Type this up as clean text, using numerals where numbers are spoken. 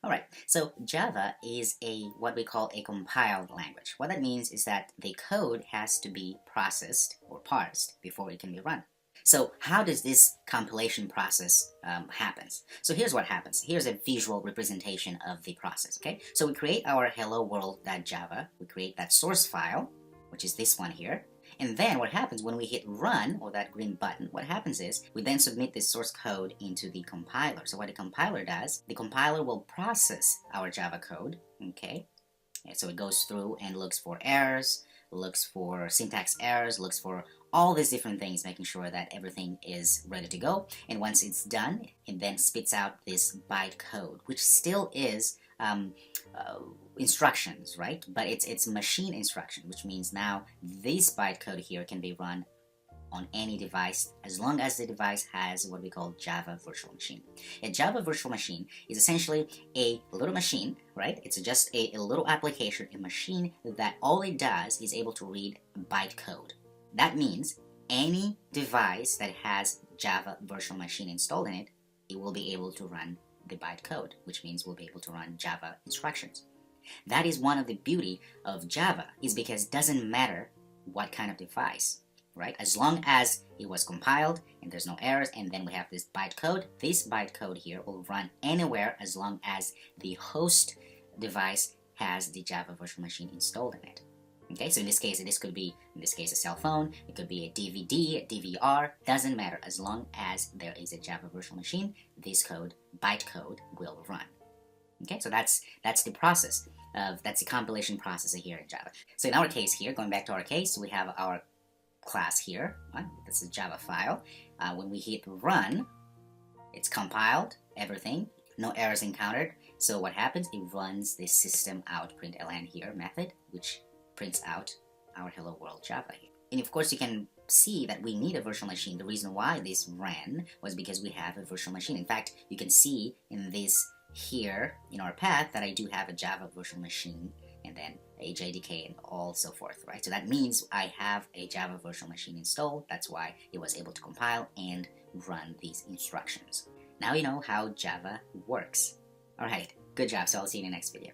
Alright, so Java is what we call a compiled language. What that means is that the code has to be processed or parsed before it can be run. So how does this compilation process happens? So here's what happens. Here's a visual representation of the process, okay? So we create our hello world.java, we create that source file, which is this one here, and then what happens when we hit run, or that green button, what happens is we then submit this source code into the compiler. So what the compiler does, the compiler will process our Java code, okay? And so it goes through and looks for errors, looks for syntax errors, looks for all these different things, making sure that everything is ready to go. And once it's done, it then spits out this bytecode, which still is instructions, right? But it's machine instruction, which means now this bytecode here can be run on any device as long as the device has what we call Java Virtual Machine. A Java Virtual Machine is essentially a little machine, right? It's just a little application, a machine that all it does is able to read bytecode. That means any device that has Java Virtual Machine installed in it, it will be able to run the bytecode, which means we'll be able to run Java instructions. That is one of the beauty of Java, is because it doesn't matter what kind of device, right? As long as it was compiled and there's no errors, and then we have this bytecode here will run anywhere as long as the host device has the Java Virtual Machine installed in it. Okay, so in this case, this could be, a cell phone, it could be a DVD, a DVR, doesn't matter. As long as there is a Java Virtual Machine, this bytecode will run. Okay, so that's the process that's the compilation process here in Java. So in our case here, going back to our case, we have our class here, right? That's a Java file. When we hit run, it's compiled, everything, no errors encountered. So what happens, it runs the system out println here method, which prints out our hello world Java here. And of course you can see that we need a virtual machine. The reason why this ran was because we have a virtual machine. In fact, you can see in this here in our path that I do have a Java virtual machine and then a JDK and all so forth, right? So that means I have a Java virtual machine installed. That's why it was able to compile and run these instructions. Now you know how Java works. Alright, good job. So I'll see you in the next video.